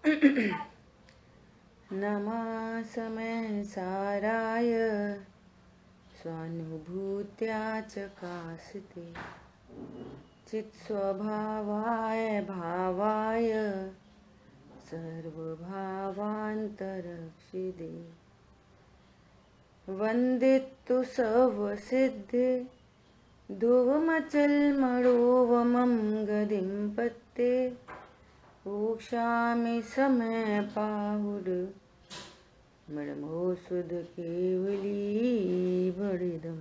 नमा समय साराय स्वानुभूत्या चकास्ते चित्स्वभावाय भावाय सर्वभावान्तरक्षिदे वन्दितु सर्वसिद्धे ध्रुवमचलमणोवमं गतिं पत्ते ओक्ष्यामि समय पाहुर मणमो सुध केवली बड़िदम।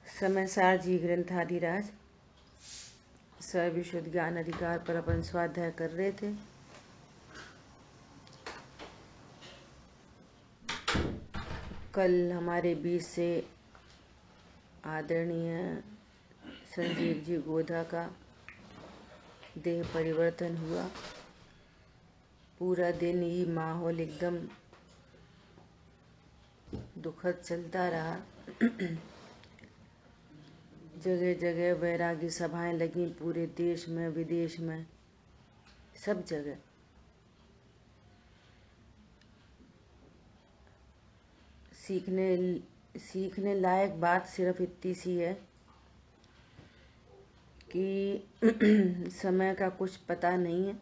समयसार जी ग्रंथाधिराज सर्वविशुद्ध ज्ञान अधिकार पर अपन स्वाध्याय कर रहे थे। कल हमारे बीच से आदरणीय संजीव जी गोधा का देह परिवर्तन हुआ। पूरा दिन ही माहौल एकदम दुखद चलता रहा। जगह जगह वैरागी सभाएं लगी, पूरे देश में विदेश में सब जगह। सीखने लायक बात सिर्फ इतनी सी है कि समय का कुछ पता नहीं है,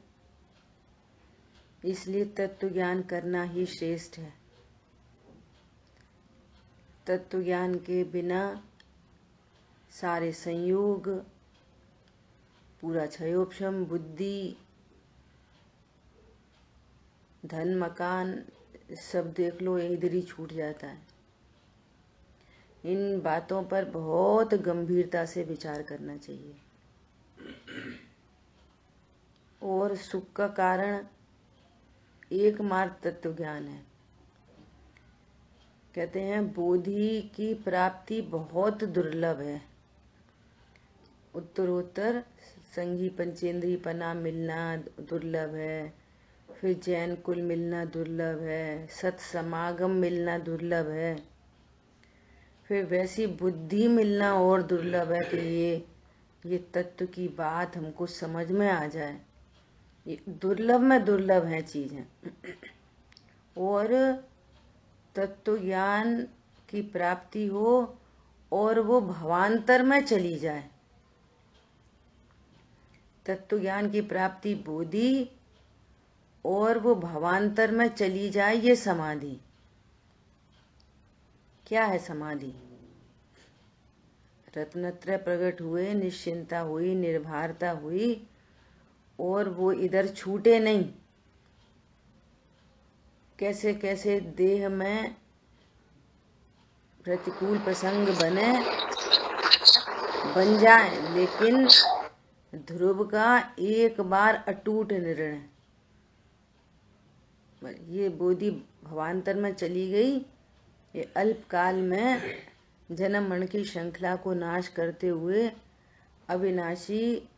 इसलिए तत्व ज्ञान करना ही श्रेष्ठ है। तत्व ज्ञान के बिना सारे संयोग, पूरा क्षयोपशम, बुद्धि, धन, मकान सब देख लो इधर ही छूट जाता है। इन बातों पर बहुत गंभीरता से विचार करना चाहिए। और सुख का कारण एकमात्र तत्व ज्ञान है। कहते हैं बोधि की प्राप्ति बहुत दुर्लभ है। उत्तरोत्तर संगी पंचेंद्री पना मिलना दुर्लभ है, फिर जैन कुल मिलना दुर्लभ है, सत्समागम मिलना दुर्लभ है, फिर वैसी बुद्धि मिलना और दुर्लभ है कि ये तत्व की बात हमको समझ में आ जाए। ये दुर्लभ में दुर्लभ है चीजें। और तत्व ज्ञान की प्राप्ति हो और वो भवांतर में चली जाए। तत्व ज्ञान की प्राप्ति बोधि और वो भवांतर में चली जाए, ये समाधि। क्या है समाधि? रत्नत्रय प्रकट हुए, निश्चिंता हुई, निर्भरता हुई और वो इधर छूटे नहीं। कैसे कैसे देह में प्रतिकूल प्रसंग बन जाए, लेकिन ध्रुव का एक बार अटूट निर्णय। ये बोधि भवांतर में चली गई, ये अल्प काल में जन्म मरण की श्रृंखला को नाश करते हुए अविनाशी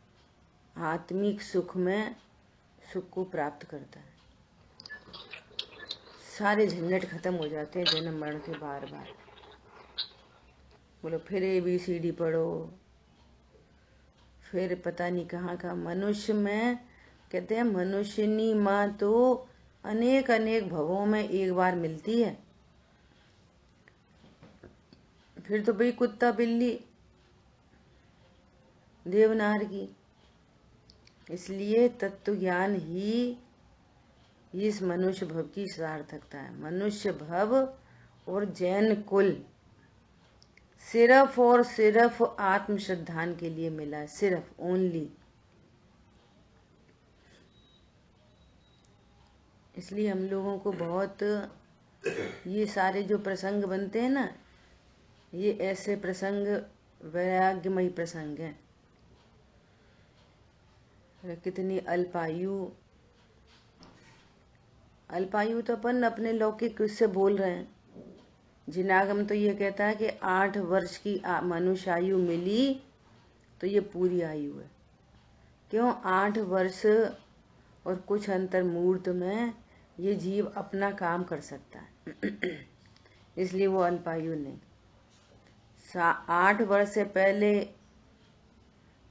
आत्मिक सुख को प्राप्त करता है। सारे झंझट खत्म हो जाते हैं जन्म मरण के बार बार। बोलो फिर ABCD पढ़ो, फिर पता नहीं कहाँ मनुष्य में कहते हैं मनुष्यनी माँ तो अनेक अनेक भवों में एक बार मिलती है। फिर तो भाई कुत्ता बिल्ली देवनार की। इसलिए तत्व ज्ञान ही इस मनुष्य भव की सार्थकता है। मनुष्य भव और जैन कुल सिर्फ और सिर्फ आत्म श्रद्धान के लिए मिला है, सिर्फ ओनली। इसलिए हम लोगों को बहुत ये सारे जो प्रसंग बनते हैं ना, ये ऐसे प्रसंग वैराग्यमयी प्रसंग हैं। कितनी अल्पायु तो अपन अपने लौकिक उससे बोल रहे हैं। जिनागम तो ये कहता है कि 8 वर्ष की मनुष्य आयु मिली तो ये पूरी आयु है। क्यों? 8 वर्ष और कुछ अंतर मुहूर्त में ये जीव अपना काम कर सकता है। इसलिए वो अल्पायु नहीं। 8 वर्ष से पहले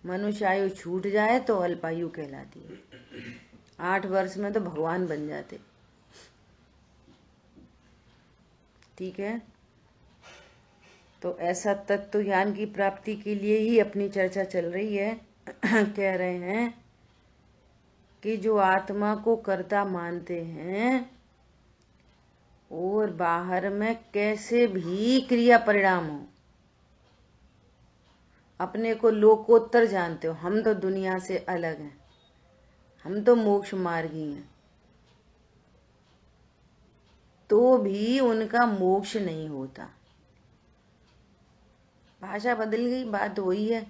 मनुष्य आयु छूट जाए तो अल्पायु कहलाती है। 8 वर्ष में तो भगवान बन जाते। ठीक है, तो ऐसा तत्व ज्ञान की प्राप्ति के लिए ही अपनी चर्चा चल रही है। कह रहे हैं कि जो आत्मा को कर्ता मानते हैं और बाहर में कैसे भी क्रिया परिणाम हो, अपने को लोकोत्तर जानते हो, हम तो दुनिया से अलग हैं, हम तो मोक्ष मार्गी हैं, तो भी उनका मोक्ष नहीं होता। भाषा बदल गई, बात वही है,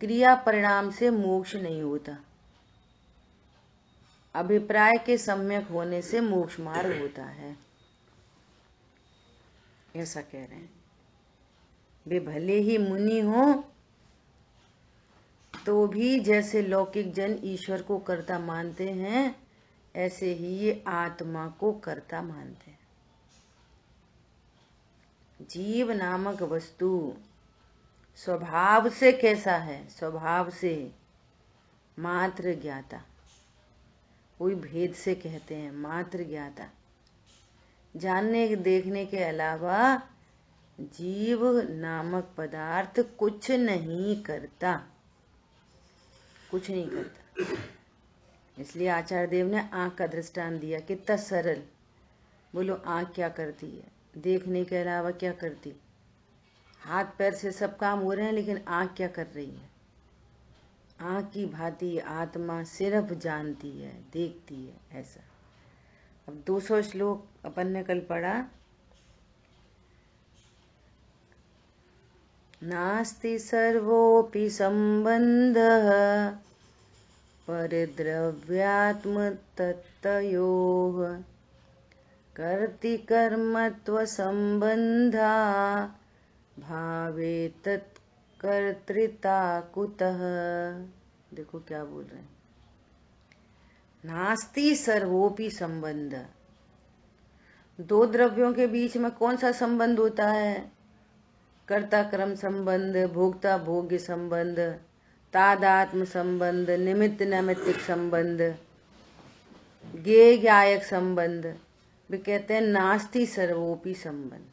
क्रिया परिणाम से मोक्ष नहीं होता, अभिप्राय के सम्यक होने से मोक्ष मार्ग होता है, ऐसा कह रहे हैं। वे भले ही मुनि हो तो भी जैसे लौकिक जन ईश्वर को कर्ता मानते हैं, ऐसे ही ये आत्मा को कर्ता मानते हैं। जीव नामक वस्तु स्वभाव से कैसा है? स्वभाव से मात्र ज्ञाता, कोई भेद से कहते हैं मात्र ज्ञाता, जानने देखने के अलावा जीव नामक पदार्थ कुछ नहीं करता, कुछ नहीं करता। इसलिए आचार्य देव ने आंख का दृष्टांत दिया, कितना सरल। बोलो आंख क्या करती है? देखने के अलावा क्या करती? हाथ पैर से सब काम हो रहे हैं, लेकिन आंख क्या कर रही है? आंख की भांति आत्मा सिर्फ जानती है, देखती है, ऐसा। अब 200 श्लोक अपन ने कल पढ़ा। नास्ति सर्वोऽपि सम्बन्धः परद्रव्यात्मतत्तयोः कर्तृकर्मत्वसम्बन्धा भावे तत्कर्तृता कुतः। देखो क्या बोल रहे हैं, नास्ति सर्वोपि संबंध। दो द्रव्यों के बीच में कौन सा संबंध होता है? कर्ता कर्म संबंध, भोक्ता भोग्य संबंध, तादात्म संबंध, निमित्त नैमित्तिक संबंध, ज्ञेय ज्ञायक संबंध। वे कहते हैं नास्ति सर्वोपि संबंध।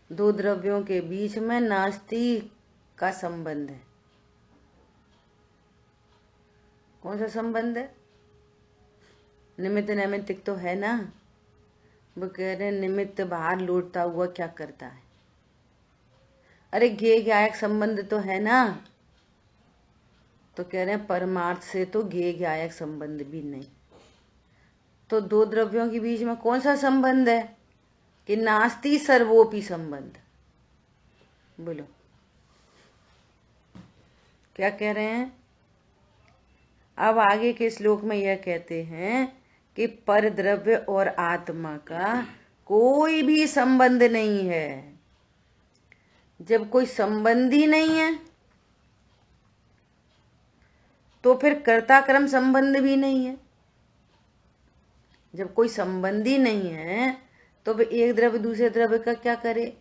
दो द्रव्यों के बीच में नास्ति का संबंध है। कौन सा संबंध है? निमित्त नैमित्तिक तो है ना। वो कह रहे हैं निमित्त बाहर लौटता हुआ क्या करता है? अरे ज्ञेय ज्ञायक संबंध तो है ना। तो कह रहे हैं परमार्थ से तो ज्ञेय ज्ञायक संबंध भी नहीं। तो दो द्रव्यों के बीच में कौन सा संबंध है? कि नास्ति सर्वोपि संबंध। बोलो क्या कह रहे हैं? अब आगे के श्लोक में यह कहते हैं कि पर द्रव्य और आत्मा का कोई भी संबंध नहीं है। जब कोई संबंध ही नहीं है तो फिर कर्ता कर्म संबंध भी नहीं है। जब कोई संबंध ही नहीं है तो फिर एक द्रव्य दूसरे द्रव्य का क्या करे?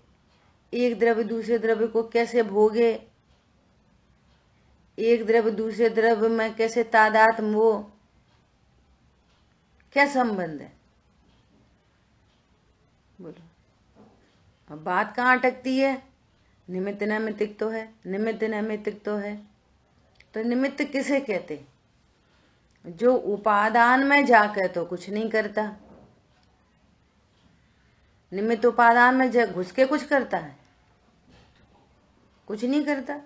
एक द्रव्य दूसरे द्रव्य को कैसे भोगे? एक द्रव्य दूसरे द्रव्य में कैसे तादात्म्य हो? क्या संबंध है? बोलो। अब बात कहाँ अटकती है? निमित्त नैमित्तिक तो है, निमित्त नैमित्तिक तो है। तो निमित्त किसे कहते? जो उपादान में जाकर तो कुछ नहीं करता। निमित्त उपादान में घुस के कुछ करता है? कुछ नहीं करता।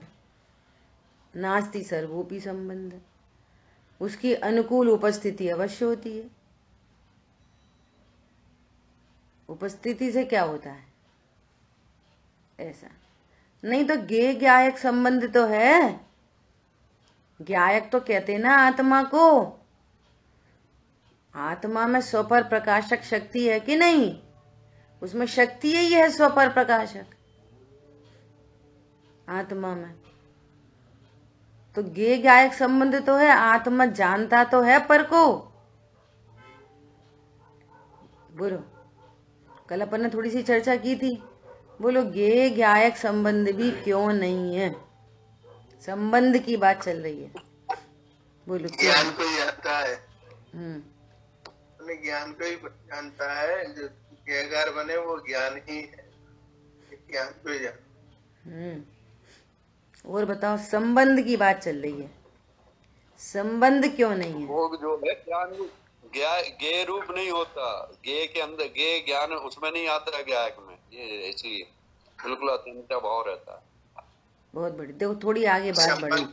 नास्ति सर्वोपि संबंध। उसकी अनुकूल उपस्थिति अवश्य होती है। उपस्थिति से क्या होता है? ऐसा नहीं तो ज्ञेय ज्ञायक संबंध तो है। ज्ञायक तो कहते ना आत्मा को। आत्मा में स्वपर प्रकाशक शक्ति है कि नहीं? उसमें शक्ति ही है स्वपर प्रकाशक आत्मा में। तो ज्ञेय ज्ञायक संबंध तो है। आत्मा जानता तो है पर को। बोलो कल अपन ने थोड़ी सी चर्चा की थी। बोलो ज्ञेय ज्ञायक संबंध भी क्यों नहीं है? संबंध की बात चल रही है, बोलो क्या। ज्ञान को ही आता है, हम्म। ज्ञान को ही जानता है, जो ज्ञागार बने वो ज्ञान ही है, ज्ञान को ही जानता। और बताओ, संबंध की बात चल रही है, संबंध क्यों नहीं है? वो जो है ज्ञान गे रूप नहीं होता, गे के अंदर गे ज्ञान उसमें नहीं आता, ज्ञायक में ये ऐसी बिल्कुल अत्यंत भाव रहता है। बहुत बड़ी, देखो थोड़ी आगे बात बढ़ी,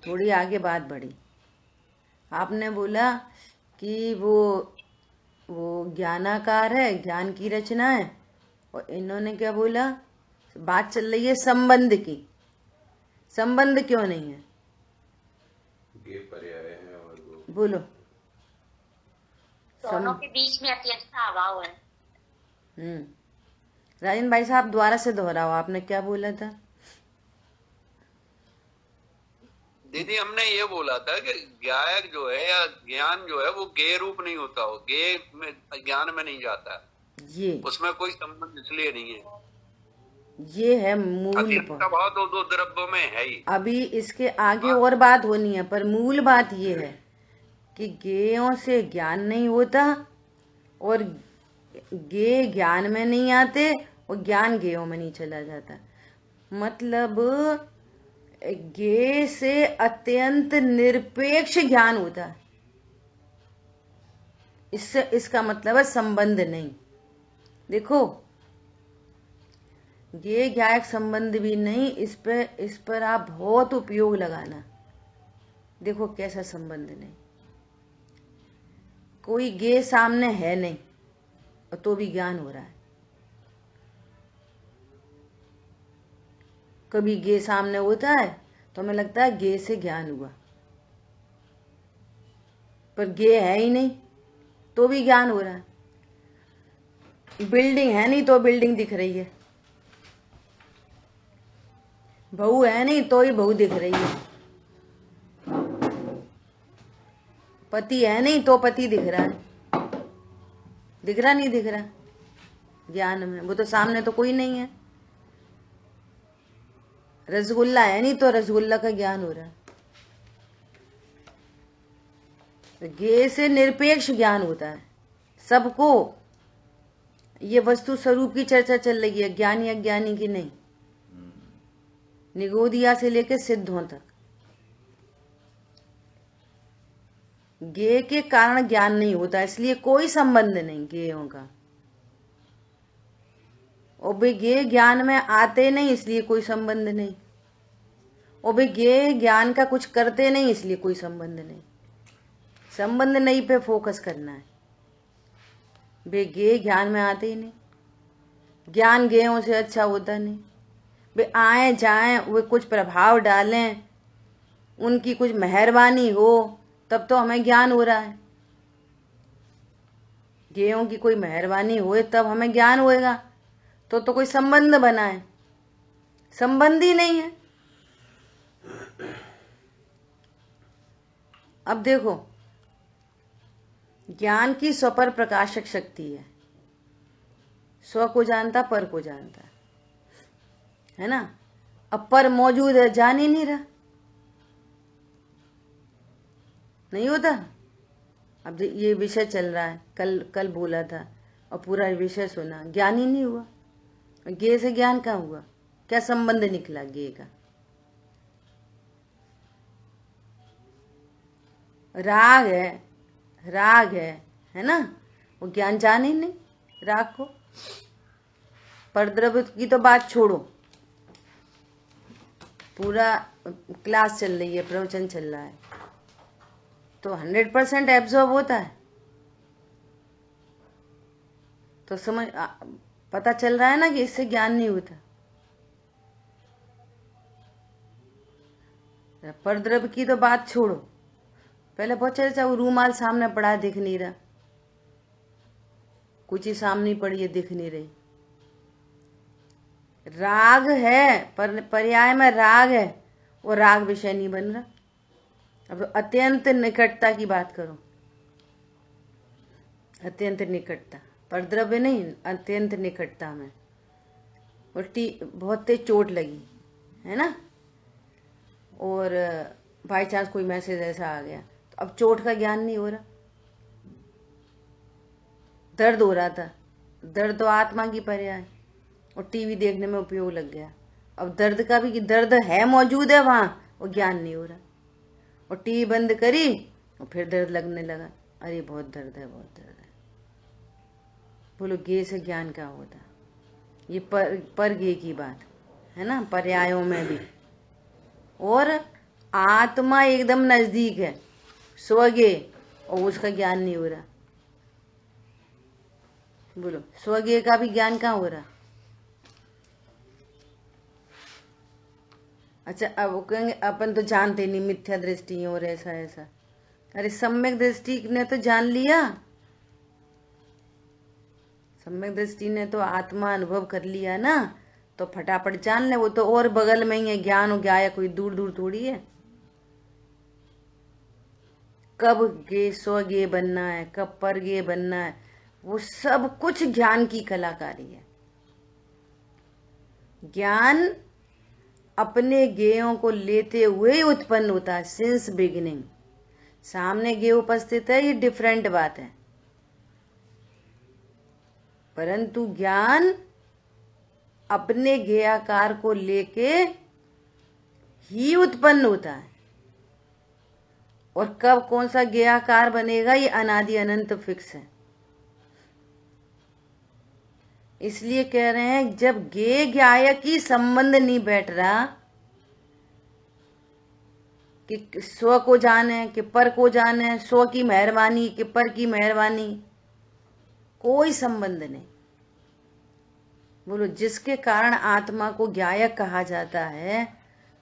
थोड़ी आगे बात बढ़ी। आपने बोला कि वो ज्ञानाकार है, ज्ञान की रचना है, और इन्होंने क्या बोला, बात चल रही है संबंध की। संबंध क्यों नहीं है? ये पर्याय है और बोलो। दोनों के बीच में अत्यंत अभाव है। राजन भाई साहब दोबारा से दोहराओ, आपने क्या बोला था? दीदी हमने ये बोला था कि ज्ञायक जो है या ज्ञान जो है वो गे रूप नहीं होता, हो गे में ज्ञान में नहीं जाता, ये उसमें कोई संबंध इसलिए नहीं है, ये है मूल अत्यंत भाव तो दो द्रव्यों में है ही। अभी इसके आगे और बात होनी है, पर मूल बात ये है कि गेयों से ज्ञान नहीं होता और गे ज्ञान में नहीं आते और ज्ञान गेयों में नहीं चला जाता। मतलब गे से अत्यंत निरपेक्ष ज्ञान होता है, इससे इसका मतलब है संबंध नहीं। देखो गे ज्ञायक संबंध भी नहीं, इस पर आप बहुत उपयोग लगाना। देखो कैसा संबंध नहीं, कोई गे सामने है नहीं और तो भी ज्ञान हो रहा है। कभी गे सामने होता है तो हमें लगता है गे से ज्ञान हुआ, पर गे है ही नहीं तो भी ज्ञान हो रहा है। बिल्डिंग है नहीं तो बिल्डिंग दिख रही है, बहू है नहीं तो ही बहू दिख रही है, पति है नहीं तो पति दिख रहा है। दिख रहा नहीं दिख रहा ज्ञान में, वो तो सामने तो कोई नहीं है। रसगुल्ला है नहीं तो रसगुल्ला का ज्ञान हो रहा है। गे से निरपेक्ष ज्ञान होता है सबको। ये वस्तु स्वरूप की चर्चा चल रही है, ज्ञानी अज्ञानी की नहीं, निगोदिया से लेकर सिद्धों तक। गे के कारण ज्ञान नहीं होता, इसलिए कोई संबंध नहीं गेयों का। और वे गे ज्ञान में आते नहीं इसलिए कोई संबंध नहीं, और वे गे ज्ञान का कुछ करते नहीं इसलिए कोई संबंध नहीं। संबंध नहीं पे फोकस करना है। वे गे ज्ञान में आते ही नहीं, ज्ञान गेयों से अच्छा होता नहीं। वे आए जाएं, वे कुछ प्रभाव डालें, उनकी कुछ मेहरबानी हो तब तो हमें ज्ञान हो रहा है। गेयों की कोई मेहरबानी होए तब हमें ज्ञान होएगा, तो कोई संबंध बना है, संबंध ही नहीं है। अब देखो ज्ञान की स्वपर प्रकाशक शक्ति है, स्व को जानता पर को जानता है ना। अब पर मौजूद है, जान ही नहीं रहा, नहीं होता। अब ये विषय चल रहा है, कल बोला था और पूरा विषय सुना, ज्ञान ही नहीं हुआ। गे से ज्ञान कहाँ हुआ, क्या संबंध निकला गे का? राग है ना, वो ज्ञान जान ही नहीं राग को। परद्रव्य की तो बात छोड़ो, पूरा क्लास चल रही है, प्रवचन चल रहा है, तो 100% एब्जॉर्ब होता है। तो समझ पता चल रहा है ना कि इससे ज्ञान नहीं होता। परद्रव्य की तो बात छोड़ो, पहले बहुत चर्चा, वो रूमाल सामने पड़ा है दिख नहीं रहा, कुछ ही सामने पड़ी है दिख नहीं रही। राग है, पर्याय में राग है, वो राग विषय नहीं बन रहा। अब अत्यंत निकटता की बात करो, अत्यंत निकटता, परद्रव्य नहीं, अत्यंत निकटता में। और बहुत तेज चोट लगी है ना, और बाई चांस कोई मैसेज ऐसा आ गया, तो अब चोट का ज्ञान नहीं हो रहा, दर्द हो रहा था, दर्द तो आत्मा की पर्याय है और टीवी देखने में उपयोग लग गया। अब दर्द का भी, कि दर्द है मौजूद है वहां, वो ज्ञान नहीं हो रहा, और टीवी बंद करी और फिर दर्द लगने लगा, अरे बहुत दर्द है, बहुत दर्द है। बोलो गे से ज्ञान क्या होता? ये पर गे की बात है ना, पर्यायों में भी। और आत्मा एकदम नजदीक है, स्वगे, और उसका ज्ञान नहीं हो रहा। बोलो स्वगे का भी ज्ञान कहाँ हो रहा? अच्छा, अब वो कहेंगे अपन तो जानते नहीं, मिथ्या दृष्टि और ऐसा ऐसा। अरे सम्यक दृष्टि ने तो जान लिया, सम्यक दृष्टि ने तो आत्मा अनुभव कर लिया ना, तो फटाफट जान ले, वो तो और बगल में ही है, ज्ञान हो गया, कोई दूर दूर थोड़ी है। कब गे स्वगे बनना है, कब पर गे बनना है, वो सब कुछ ज्ञान की कलाकारी है। ज्ञान अपने गेयों को लेते हुए उत्पन्न होता है, सिंस बिगिनिंग। सामने गे उपस्थित है, ये डिफरेंट बात है, परंतु ज्ञान अपने गेयाकार को लेके ही उत्पन्न होता है। और कब कौन सा गेयाकार बनेगा, ये अनादि अनंत फिक्स है। इसलिए कह रहे हैं जब गे ज्ञायक ही संबंध नहीं बैठ रहा कि स्व को जाने कि पर को जाने, स्व की मेहरबानी कि पर की मेहरबानी, कोई संबंध नहीं। बोलो जिसके कारण आत्मा को ज्ञायक कहा जाता है,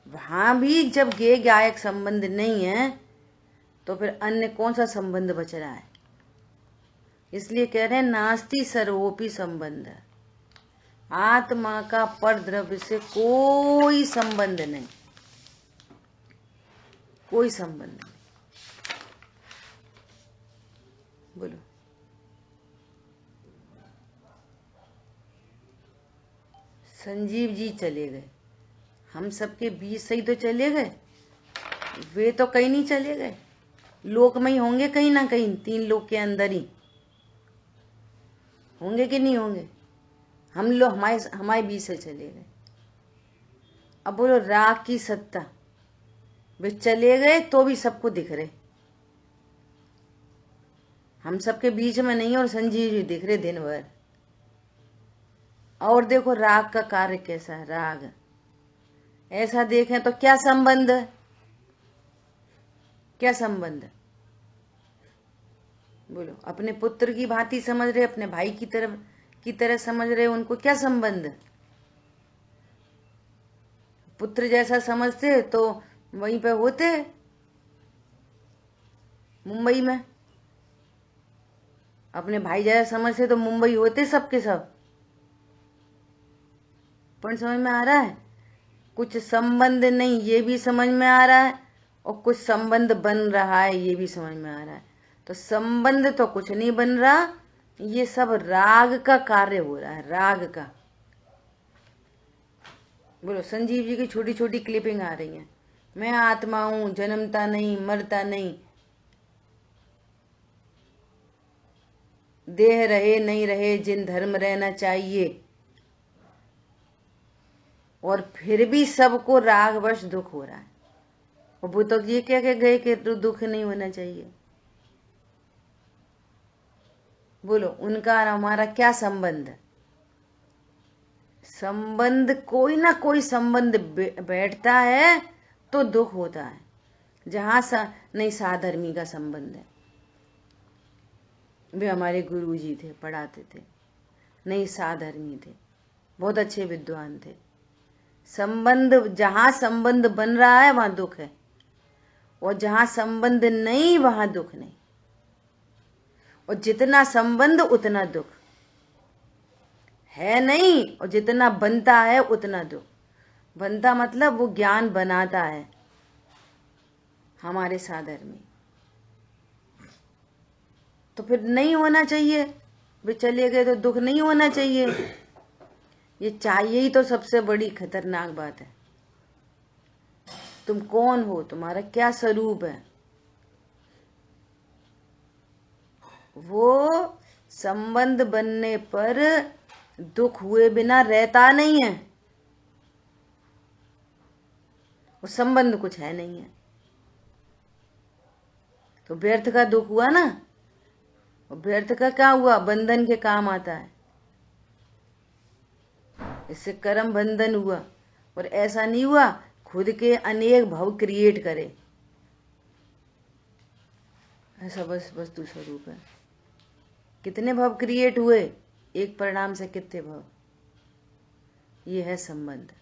वहां भी जब गे ज्ञायक संबंध नहीं है, तो फिर अन्य कौन सा संबंध बच रहा है? इसलिए कह रहे हैं नास्ति सर्वोपि संबंध। आत्मा का पर द्रव्य से कोई संबंध नहीं, कोई संबंध नहीं। बोलो संजीव जी चले गए, हम सबके बीच से ही तो चले गए, वे तो कहीं नहीं चले गए, लोक में ही होंगे कहीं ना कहीं, 3 लोक के अंदर ही होंगे कि नहीं होंगे। हम लोग हमारे बीच से चले गए। अब बोलो राग की सत्ता, वे चले गए तो भी सबको दिख रहे, हम सबके बीच में नहीं, और संजीव जी दिख रहे दिन भर। और देखो राग का कार्य कैसा है, राग ऐसा देखें तो क्या संबंध है, क्या संबंध है? बोलो अपने पुत्र की भांति समझ रहे, अपने भाई की तरह समझ रहे, उनको क्या संबंध? पुत्र जैसा समझते तो वहीं पे होते मुंबई में, अपने भाई जैसा समझते तो मुंबई होते सबके सब। पण समझ में आ रहा है? कुछ संबंध नहीं, ये भी समझ में आ रहा है, और कुछ संबंध बन रहा है, ये भी समझ में आ रहा है। तो संबंध तो कुछ नहीं बन रहा, ये सब राग का कार्य हो रहा है, राग का। बोलो संजीव जी की छोटी छोटी क्लिपिंग आ रही है, मैं आत्मा हूं, जन्मता नहीं, मरता नहीं, देह रहे नहीं रहे जिन धर्म रहना चाहिए, और फिर भी सबको रागवश दुख हो रहा है। और वो तो ये कह के गए कि दुख नहीं होना चाहिए। बोलो उनका और हमारा क्या संबंध है? संबंध कोई ना कोई संबंध बैठता है तो दुख होता है। जहां नहीं साधर्मी का संबंध है, वे हमारे गुरुजी थे, पढ़ाते थे, नहीं साधर्मी थे, बहुत अच्छे विद्वान थे। संबंध, जहां संबंध बन रहा है वहां दुख है, और जहां संबंध नहीं वहां दुख नहीं। और जितना संबंध उतना दुख है नहीं, और जितना बनता है उतना दुख। बनता मतलब वो ज्ञान बनाता है हमारे साधर में, तो फिर नहीं होना चाहिए। वे चले गए तो दुख नहीं होना चाहिए, ये चाहिए ही तो सबसे बड़ी खतरनाक बात है। तुम कौन हो, तुम्हारा क्या स्वरूप है, वो संबंध बनने पर दुख हुए बिना रहता नहीं है। वो संबंध कुछ है नहीं है, तो व्यर्थ का दुख हुआ ना। व्यर्थ का क्या हुआ, बंधन के काम आता है, इससे कर्म बंधन हुआ। और ऐसा नहीं हुआ खुद के अनेक भव क्रिएट करे, ऐसा बस वस्तु स्वरूप है। कितने भव क्रिएट हुए, एक परिणाम से कितने भव, ये है संबंध।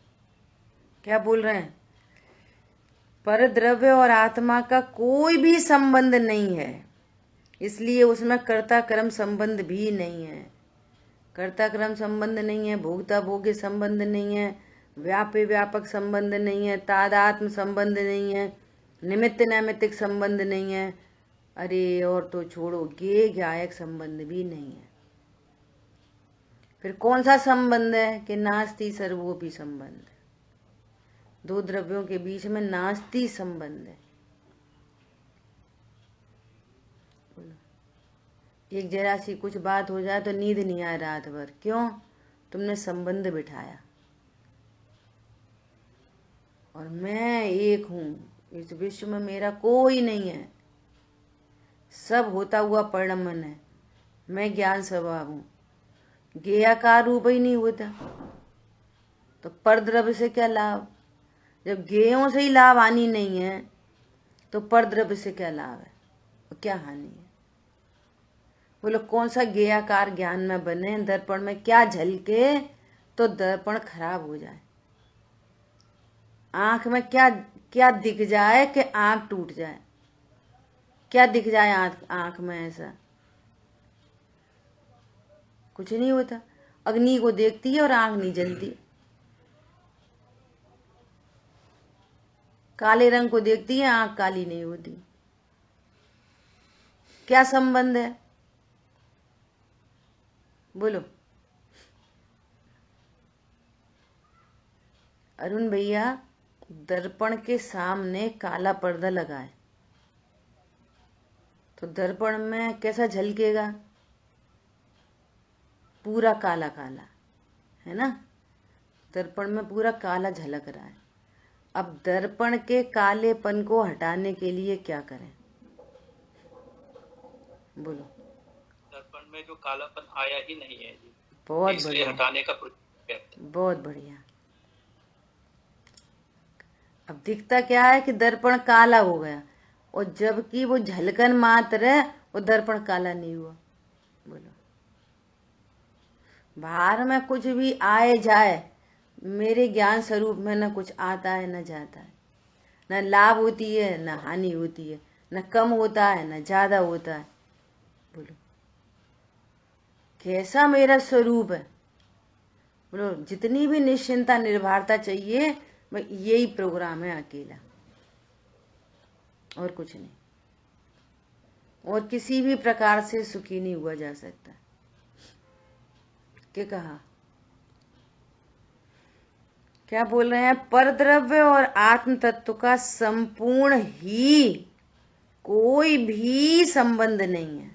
क्या बोल रहे हैं, पर द्रव्य और आत्मा का कोई भी संबंध नहीं है, इसलिए उसमें कर्ता कर्म संबंध भी नहीं है। कर्ता कर्म संबंध नहीं है, भोक्ता भोग्य संबंध नहीं है, व्यापी व्यापक संबंध नहीं है, तादात्म संबंध नहीं है, निमित्त नैमित्तिक संबंध नहीं है। अरे और तो छोड़ो, ज्ञेय ज्ञायक संबंध भी नहीं है। फिर कौन सा संबंध है कि नास्ति सर्वोपि संबंध, दो द्रव्यों के बीच में नास्ति संबंध है। एक जरा सी कुछ बात हो जाए तो नींद नहीं आए रात भर, क्यों, तुमने संबंध बिठाया। और मैं एक हूं, इस विश्व में मेरा कोई नहीं है, सब होता हुआ परिणमन है, मैं ज्ञान स्वभाव हूं, ज्ञेयाकार रूप ही नहीं होता तो परद्रव्य से क्या लाभ। जब ज्ञेयों से ही लाभ हानि नहीं है तो परद्रव्य से क्या लाभ है और क्या हानि है। बोलो कौन सा ज्ञेयाकार ज्ञान में बने, दर्पण में क्या झलके तो दर्पण खराब हो जाए, आंख में क्या क्या दिख जाए कि आंख टूट जाए, क्या दिख जाए आंख में, ऐसा कुछ नहीं होता। अग्नि को देखती है और आंख नहीं जलती, काले रंग को देखती है, आंख काली नहीं होती। क्या संबंध है बोलो। अरुण भैया दर्पण के सामने काला पर्दा लगाए तो दर्पण में कैसा झलकेगा, पूरा काला काला है ना, दर्पण में पूरा काला झलक रहा है। अब दर्पण के कालेपन को हटाने के लिए क्या करें बोलो। दर्पण में जो कालापन आया ही नहीं है जी, बहुत इसलिए बढ़िया, हटाने का प्रयास। बहुत बढ़िया। अब दिखता क्या है कि दर्पण काला हो गया, और जबकि वो झलकन मात्र है, वो दर्पण काला नहीं हुआ। बोलो बाहर में कुछ भी आए जाए, मेरे ज्ञान स्वरूप में न कुछ आता है न जाता है, न लाभ होती है न हानि होती है, न कम होता है न ज्यादा होता है। बोलो कैसा मेरा स्वरूप है। बोलो जितनी भी निश्चिंता निर्भरता चाहिए, यही प्रोग्राम है अकेला, और कुछ नहीं, और किसी भी प्रकार से सुखी नहीं हुआ जा सकता। क्या कहा, क्या बोल रहे हैं, परद्रव्य और आत्म तत्व का संपूर्ण ही कोई भी संबंध नहीं है।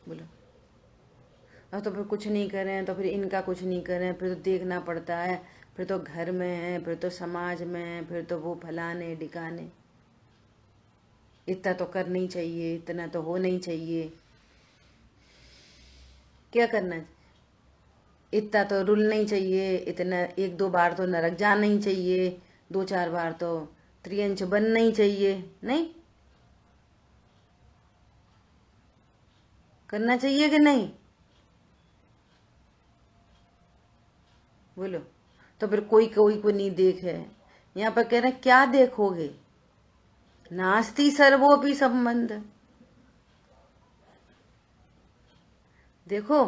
बोलो अब तो फिर कुछ नहीं करें, तो फिर इनका कुछ नहीं करें, फिर तो देखना पड़ता है, फिर तो घर में है, फिर तो समाज में है, फिर तो वो फलाने डिकाने, इतना तो करना ही चाहिए, इतना तो हो नहीं चाहिए। क्या करना है, इतना तो रुल नहीं चाहिए, इतना 1-2 बार तो नरक जाना ही चाहिए, 2-4 बार तो त्रियंच बनना ही चाहिए, नहीं करना चाहिए कि नहीं बोलो। तो फिर कोई कोई को नहीं देखे, यहाँ पर कह रहे हैं क्या देखोगे, नास्ति सर्वोपि संबंध। देखो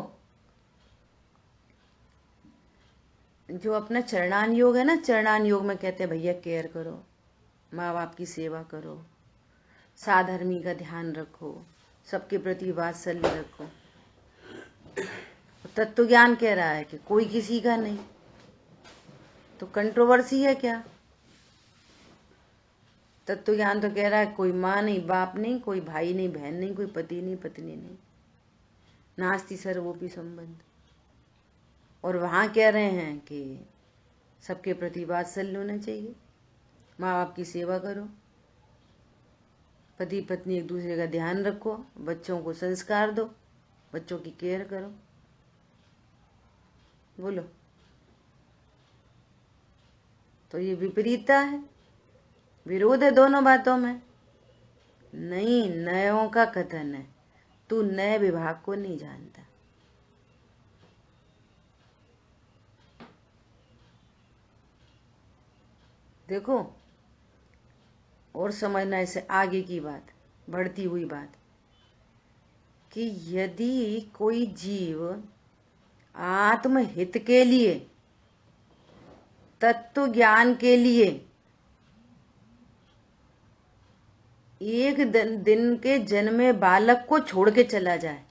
जो अपना चरणान योग है ना, चरणान योग में कहते हैं भैया केयर करो, माँ बाप की सेवा करो, साधर्मी का ध्यान रखो, सबके प्रति वात्सल्य रखो। तत्व ज्ञान कह रहा है कि कोई किसी का नहीं, तो कंट्रोवर्सी है क्या? तत्व ज्ञान तो कह रहा है कोई माँ नहीं, बाप नहीं, कोई भाई नहीं, बहन नहीं, कोई पति नहीं, पत्नी नहीं, नास्ति सर्वोपि संबंध। और वहां कह रहे हैं कि सबके प्रति वात्सल्य होना चाहिए, माँ बाप की सेवा करो, पति पत्नी एक दूसरे का ध्यान रखो, बच्चों को संस्कार दो, बच्चों की केयर करो। बोलो, तो ये विपरीतता है, विरोध है दोनों बातों में। नहीं, नयों का कथन है, तू नए विभाग को नहीं जानता। देखो, और समझना इसे आगे की बात, बढ़ती हुई बात, कि यदि कोई जीव आत्महित के लिए, तत्व ज्ञान के लिए एक दिन के जन्मे बालक को छोड़ के चला जाए,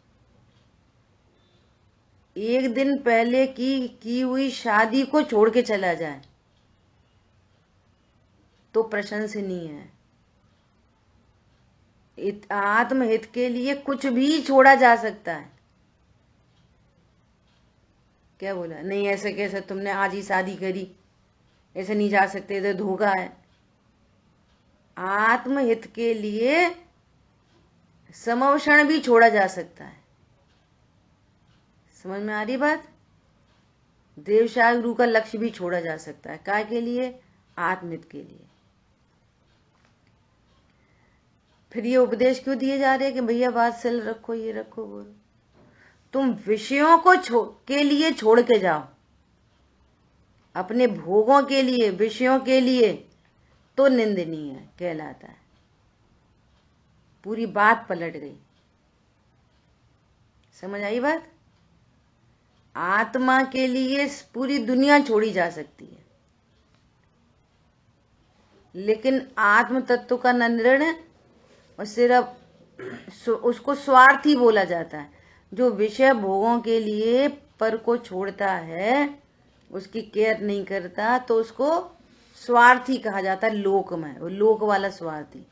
एक दिन पहले की हुई शादी को छोड़ के चला जाए, तो प्रशंसनीय है। आत्महित के लिए कुछ भी छोड़ा जा सकता है। क्या बोला? नहीं, ऐसे कैसे, तुमने आज ही शादी करी, ऐसे नहीं जा सकते, तो धोखा है। आत्महित के लिए समवक्षण भी छोड़ा जा सकता है। समझ में आ रही बात? देवशाह गुरु का लक्ष्य भी छोड़ा जा सकता है। काय के लिए? आत्महित के लिए। फिर ये उपदेश क्यों दिए जा रहे हैं कि भैया वात्सल्य रखो, ये रखो, वो। तुम विषयों को के लिए छोड़ के जाओ, अपने भोगों के लिए, विषयों के लिए, तो निंदनीय कहलाता है। पूरी बात पलट गई। समझ आई बात? आत्मा के लिए पूरी दुनिया छोड़ी जा सकती है, लेकिन आत्म तत्व का निर्णय और सिर्फ उसको स्वार्थी बोला जाता है। जो विषय भोगों के लिए पर को छोड़ता है, उसकी केयर नहीं करता, तो उसको स्वार्थी कहा जाता है लोक में, वो लोक वाला स्वार्थी।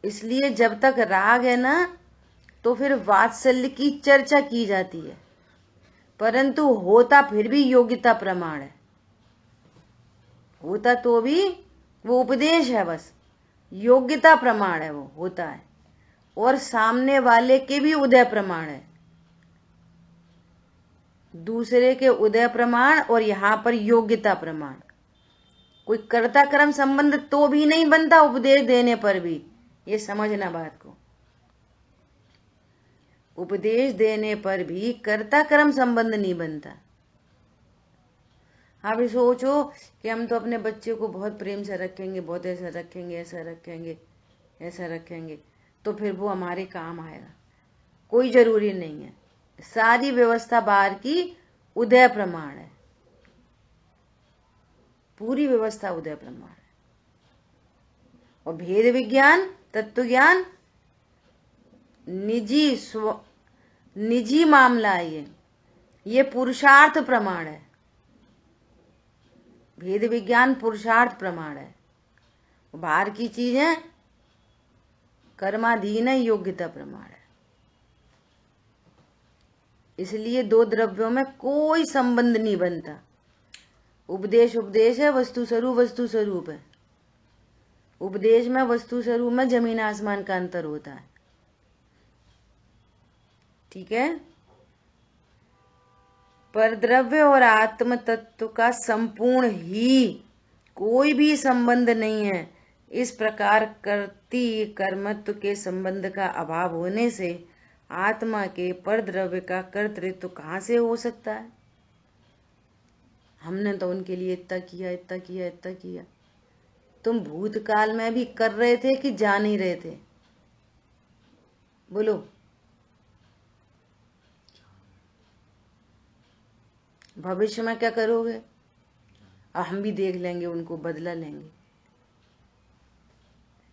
इसलिए जब तक राग है ना, तो फिर वात्सल्य की चर्चा की जाती है, परंतु होता फिर भी योग्यता प्रमाण है। होता तो भी वो उपदेश है, बस योग्यता प्रमाण है, वो होता है, और सामने वाले के भी उदय प्रमाण है। दूसरे के उदय प्रमाण और यहां पर योग्यता प्रमाण। कोई कर्ता कर्म संबंध तो भी नहीं बनता उपदेश देने पर भी, ये समझना बात को। उपदेश देने पर भी कर्ता कर्म संबंध नहीं बनता। आप सोचो कि हम तो अपने बच्चे को बहुत प्रेम से रखेंगे, बहुत ऐसा रखेंगे, ऐसा रखेंगे, ऐसा रखेंगे, तो फिर वो हमारे काम आएगा। कोई जरूरी नहीं है। सारी व्यवस्था बाहर की उदय प्रमाण है, पूरी व्यवस्था उदय प्रमाण है। और भेद विज्ञान, तत्व ज्ञान निजी मामला है, ये पुरुषार्थ प्रमाण है। भेद विज्ञान पुरुषार्थ प्रमाण है। बाहर की चीजें कर्माधीन है, योग्यता प्रमाण है। इसलिए दो द्रव्यों में कोई संबंध नहीं बनता। उपदेश उपदेश है, वस्तु स्वरूप वस्तु स्वरूप है। उपदेश में वस्तु स्वरूप में जमीन आसमान का अंतर होता है। ठीक है? पर द्रव्य और आत्म तत्व का संपूर्ण ही कोई भी संबंध नहीं है। इस प्रकार कर्ती कर्मत्व के संबंध का अभाव होने से आत्मा के पर द्रव्य का कर्तृत्व कहाँ से हो सकता है? हमने तो उनके लिए इतना किया, इतना किया, इतना किया। तुम भूतकाल में भी कर रहे थे कि जान ही रहे थे? बोलो। भविष्य में क्या करोगे? अब हम भी देख लेंगे, उनको बदला लेंगे।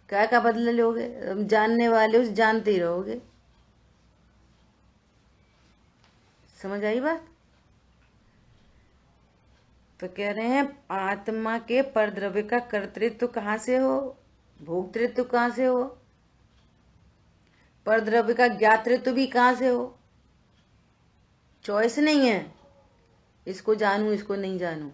क्या का बदला लोगे? जानने वाले उस जानते ही रहोगे। समझ आई बात? तो कह रहे हैं आत्मा के परद्रव्य का कर्तृत्व कहाँ से हो, भोक्तृत्व कहाँ से हो, परद्रव्य का ज्ञातृत्व भी कहाँ से हो। चॉइस नहीं है, इसको जानूं इसको नहीं जानूं।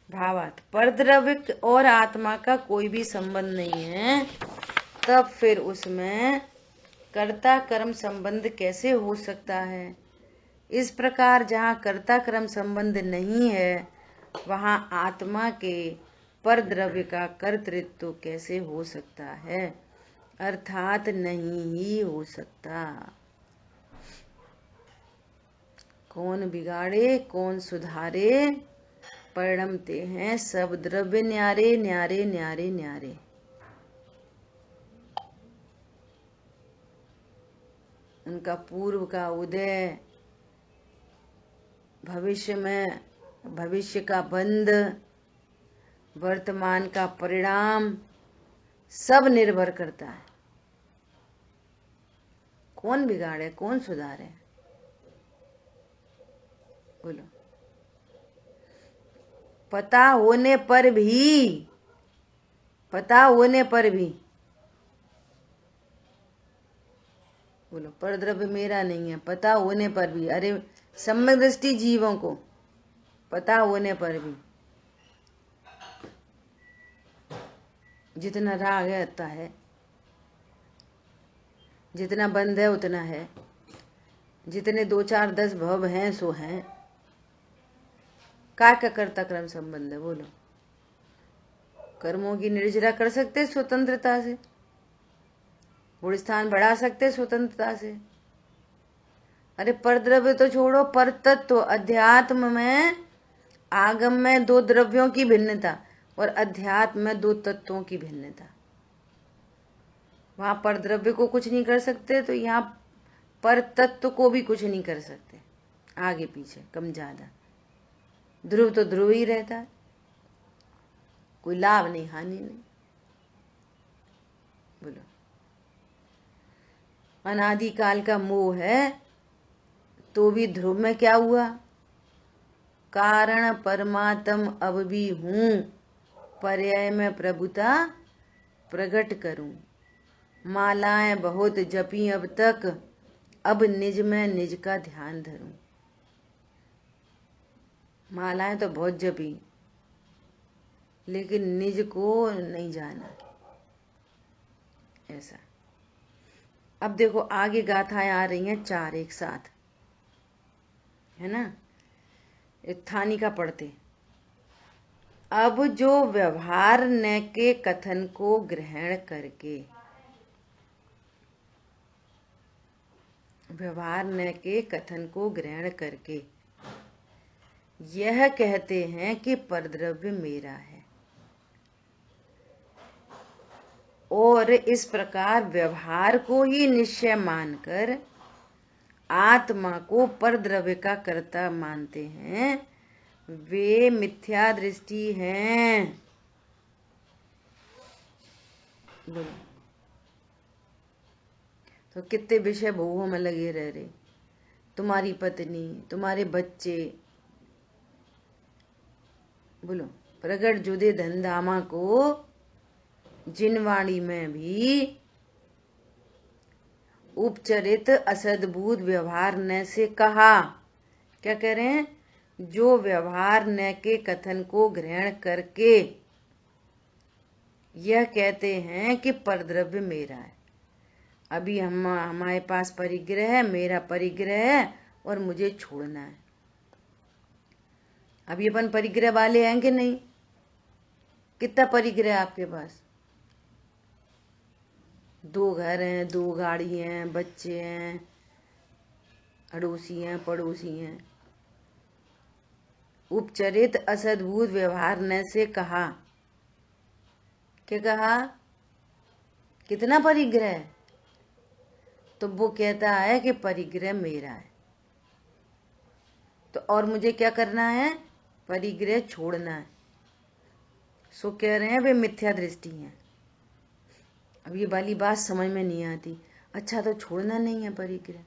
भावार्थ, परद्रव्य और आत्मा का कोई भी संबंध नहीं है, तब फिर उसमें कर्ता कर्म संबंध कैसे हो सकता है। इस प्रकार जहाँ कर्ता कर्म संबंध नहीं है, वहाँ आत्मा के परद्रव्य का कर्तृत्व कैसे हो सकता है, अर्थात नहीं ही हो सकता। कौन बिगाड़े कौन सुधारे, परिणमते हैं सब द्रव्य न्यारे न्यारे न्यारे न्यारे। उनका पूर्व का उदय, भविष्य में भविष्य का बंध, वर्तमान का परिणाम, सब निर्भर करता है। कौन बिगाड़े कौन सुधारे, बोलो। पता होने पर भी बोलो, परद्रव्य मेरा नहीं है, पता होने पर भी। अरे सम्यक दृष्टि जीवों को पता होने पर भी जितना राग है उतना है, जितना बंध है उतना है, जितने 2 4 10 भव हैं सो हैं। काय का कर्ता क्रम संबंध है, बोलो। कर्मों की निर्जरा कर सकते स्वतंत्रता से, गुण स्थान बढ़ा सकते स्वतंत्रता से। अरे परद्रव्य तो छोड़ो, पर तत्व अध्यात्म में, आगम में 2 द्रव्यों की भिन्नता और अध्यात्म में 2 तत्वों की भिन्नता। वहां परद्रव्य को कुछ नहीं कर सकते तो यहाँ पर तत्व को भी कुछ नहीं कर सकते, आगे पीछे कम ज्यादा। ध्रुव तो ध्रुव ही रहता है, कोई लाभ नहीं हानि नहीं। बोलो, अनादिकाल का मोह है तो भी ध्रुव में क्या हुआ, कारण परमात्म अब भी हूं, पर्याय में प्रभुता प्रकट करूं। मालाएं बहुत जपी अब तक, अब निज में निज का ध्यान धरूं। मालाएं तो बहुत जपी, लेकिन निज को नहीं जाना, ऐसा। अब देखो आगे गाथाएं आ रही हैं 4 एक साथ, है ना। थानी का पढ़ते। अब जो व्यवहार न के कथन को ग्रहण करके, व्यवहार न के कथन को ग्रहण करके यह कहते हैं कि परद्रव्य मेरा है, और इस प्रकार व्यवहार को ही निश्चय मानकर आत्मा को परद्रव्य का कर्ता मानते हैं, वे मिथ्या दृष्टि हैं। बोलो, तो कितने विषय भोगों में लगे रह रहे, तुम्हारी पत्नी, तुम्हारे बच्चे। बोलो, प्रगट जुदे धनधामा को जिनवाणी में भी उपचरित असद्भुत व्यवहार न से कहा। क्या कह रहे हैं, जो व्यवहार न के कथन को ग्रहण करके यह कहते हैं कि परद्रव्य मेरा है। अभी हमारे पास परिग्रह है, मेरा परिग्रह है और मुझे छोड़ना है। अभी अपन परिग्रह वाले हैं कि नहीं? कितना परिग्रह आपके पास? 2 घर हैं, 2 गाड़ी हैं, बच्चे हैं, अड़ोसी हैं, पड़ोसी हैं। उपचरित असद्भुत व्यवहार न से कहा। क्या कहा? कितना परिग्रह है? तो वो कहता है कि परिग्रह मेरा है, तो और मुझे क्या करना है? परिग्रह छोड़ना है। सो कह रहे हैं वे मिथ्या दृष्टि है। अब ये वाली बात समझ में नहीं आती। अच्छा, तो छोड़ना नहीं है परिग्रह,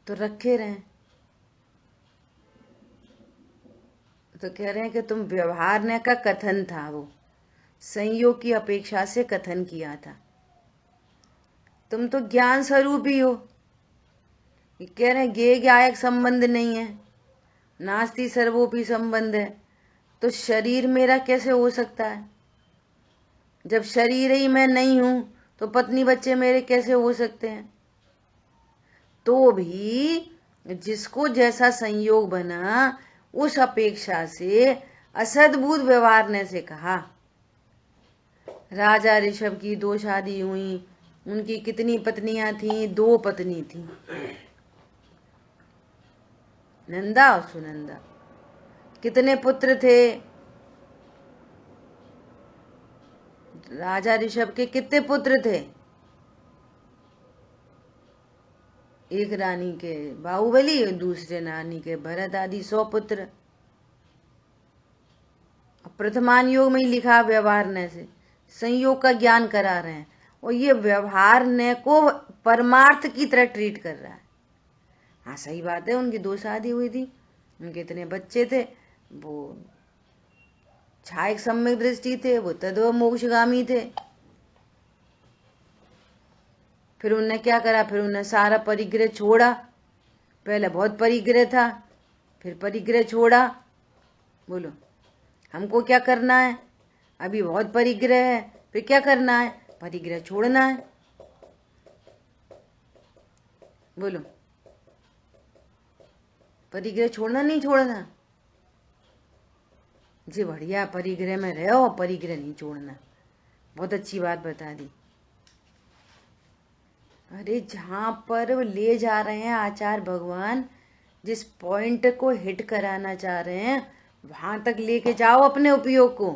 तो रखे रहें। तो कह रहे हैं कि तुम व्यवहार का कथन था, वो संयोग की अपेक्षा से कथन किया था। तुम तो ज्ञान स्वरूप ही हो। कह रहे हैं ज्ञेय ज्ञायक संबंध नहीं है, नास्ति सर्वोपि संबंध है। तो शरीर मेरा कैसे हो सकता है? जब शरीर ही मैं नहीं हूं तो पत्नी बच्चे मेरे कैसे हो सकते हैं? तो भी जिसको जैसा संयोग बना उस अपेक्षा से असद्भुत व्यवहार ने से कहा। राजा ऋषभ की 2 शादी हुई, उनकी कितनी पत्नियां थी? 2 पत्नी थी, नंदा और सुनंदा। कितने पुत्र थे? राजा ऋषभ के कितने पुत्र थे? एक रानी के बाहुबली और दूसरे रानी के भरत आदि 100 पुत्र। प्रथमान योग में ही लिखा व्यवहार ने से संयोग का ज्ञान करा रहे हैं, और ये व्यवहार ने को परमार्थ की तरह ट्रीट कर रहा है। हाँ सही बात है, उनकी 2 शादी हुई थी, उनके इतने बच्चे थे, वो छायक सम्यक दृष्टि थे, वो तद्व मोक्षगामी थे। फिर उनने क्या करा? फिर उन्हें सारा परिग्रह छोड़ा। पहले बहुत परिग्रह था, फिर परिग्रह छोड़ा। बोलो हमको क्या करना है? अभी बहुत परिग्रह है, फिर क्या करना है? परिग्रह छोड़ना है। बोलो परिग्रह छोड़ना नहीं छोड़ना? जी बढ़िया, परिग्रह में रहो, परिग्रह नहीं छोड़ना। बहुत अच्छी बात बता दी। अरे जहां पर ले जा रहे हैं आचार्य भगवान, जिस पॉइंट को हिट कराना चाह रहे हैं, वहां तक लेके जाओ अपने उपयोग को।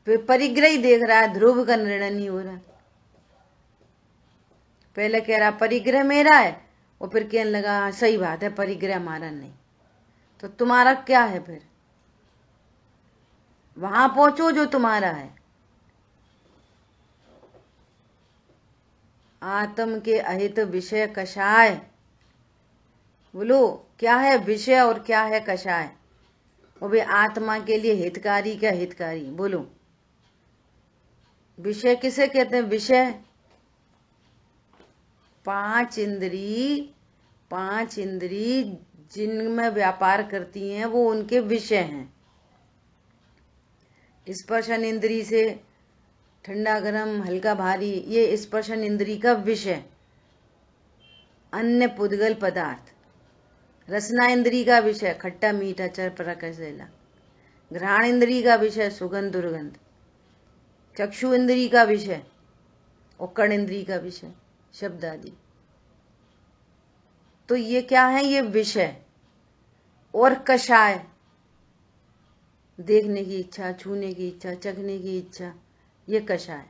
फिर परिग्रह ही देख रहा है, ध्रुव का निर्णय नहीं हो रहा। पहले कह रहा परिग्रह मेरा है, और फिर कहने लगा सही बात है परिग्रह हमारा नहीं। तो तुम्हारा क्या है? फिर वहां पहुंचो जो तुम्हारा है। आत्म के अहित विषय कषाय। बोलो क्या है विषय और क्या है कषाय? वो भी आत्मा के लिए हितकारी क्या हितकारी? बोलो विषय किसे कहते हैं? विषय 5 इंद्री जिनमें व्यापार करती हैं वो उनके विषय हैं। स्पर्शन इंद्री से ठंडा गरम हल्का भारी, ये स्पर्शन इंद्री का विषय। अन्य पुद्गल पदार्थ। रसना इंद्री का विषय खट्टा मीठा चर प्रकशेला। घ्राण इंद्री का विषय सुगंध दुर्गंध। चक्षु इंद्री का विषय और कर्ण इंद्री का विषय शब्द आदि। तो ये क्या है? ये विषय। और कषाय देखने की इच्छा, छूने की इच्छा, चखने की इच्छा, ये कषाय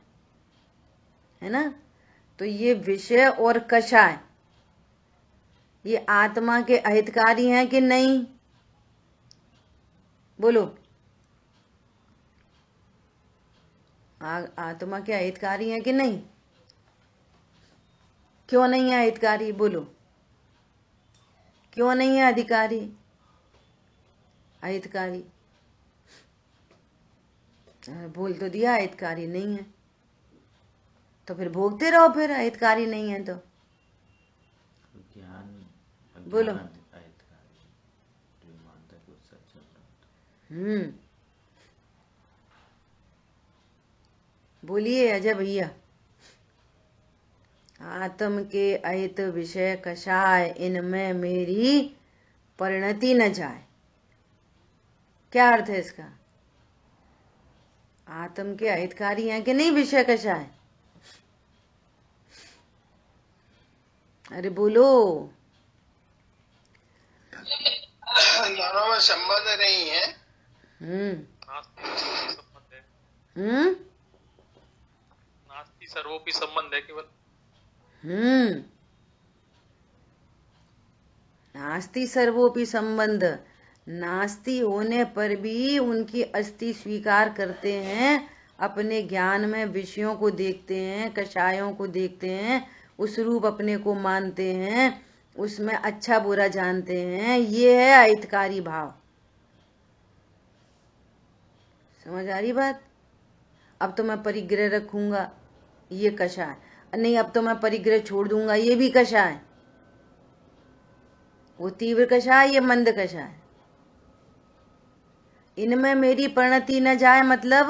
है ना। तो ये विषय और कषाय ये आत्मा के अहितकारी हैं कि नहीं? बोलो आत्मा के अहितकारी हैं कि नहीं? क्यों नहीं है अहितकारी? बोलो क्यों नहीं है अधिकारी अहितकारी? बोल तो दिया अहितकारी नहीं है, तो फिर भोगते रहो। फिर अहितकारी नहीं है तो बोलो बोलिए अजय भैया। आत्म के अहित विषय कषाय, इनमें मेरी परिणति न जाए। क्या अर्थ है इसका? आत्म के अहितकारी हैं कि नहीं विषय कषाय? अरे बोलो। दोनों में संबंध नहीं है। नास्ति सर्वोपि संबंध है केवल। नास्ति सर्वोपि संबंध। नास्ति होने पर भी उनकी अस्थि स्वीकार करते हैं, अपने ज्ञान में विषयों को देखते हैं, कषायों को देखते हैं, उस रूप अपने को मानते हैं। उसमें अच्छा बुरा जानते हैं, ये है अहितकारी भाव। समझ आ रही बात? अब तो मैं परिग्रह रखूंगा, ये कषाय, नहीं अब तो मैं परिग्रह छोड़ दूंगा, ये भी कषाय। वो तीव्र कषाय, ये मंद कषाय। इनमें मेरी परिणति न जाए, मतलब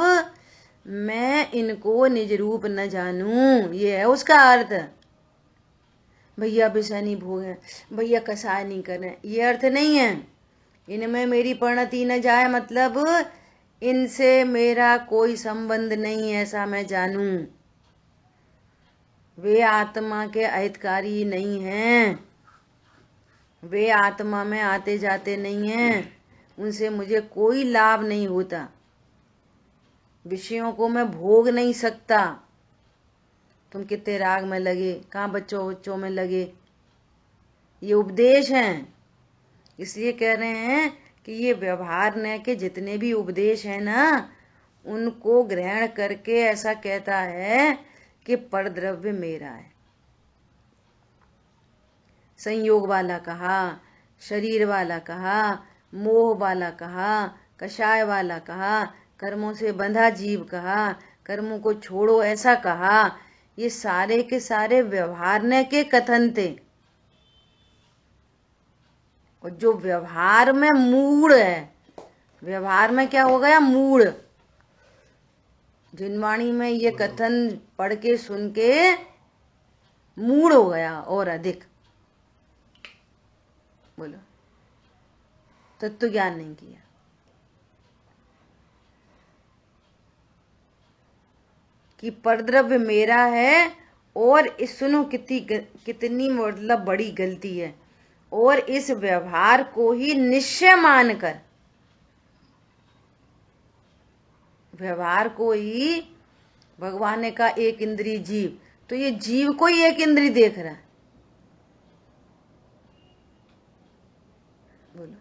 मैं इनको निज रूप न जानूं, ये है उसका अर्थ। भैया विषय नहीं भोगे, भैया कषाय नहीं करें, ये अर्थ नहीं है। इनमें मेरी परिणति न जाए मतलब इनसे मेरा कोई संबंध नहीं, ऐसा मैं जानूं। वे आत्मा के अहितकारी नहीं हैं, वे आत्मा में आते जाते नहीं हैं, उनसे मुझे कोई लाभ नहीं होता, विषयों को मैं भोग नहीं सकता। तुम कितने राग में लगे, कहाँ बच्चों में लगे, ये उपदेश हैं। इसलिए कह रहे हैं कि ये व्यवहार न के जितने भी उपदेश हैं ना, उनको ग्रहण करके ऐसा कहता है कि परद्रव्य मेरा है। संयोग वाला कहा, शरीर वाला कहा, मोह वाला कहा, कषाय वाला कहा, कर्मों से बंधा जीव कहा, कर्मों को छोड़ो ऐसा कहा, ये सारे के सारे व्यवहार न के कथन थे। और जो व्यवहार में मूढ़ है, व्यवहार में क्या हो गया, मूढ़। जिनवाणी में ये कथन पढ़ के सुन के मूढ़ हो गया और अधिक। बोलो, तत्व ज्ञान नहीं किया। कि परद्रव्य मेरा है, और इस सुनो कितनी मतलब बड़ी गलती है। और इस व्यवहार को ही निश्चय मानकर, व्यवहार को ही भगवान ने कहा एक इंद्रिय जीव, तो ये जीव को ही एक इंद्रिय देख रहा है। बोलो,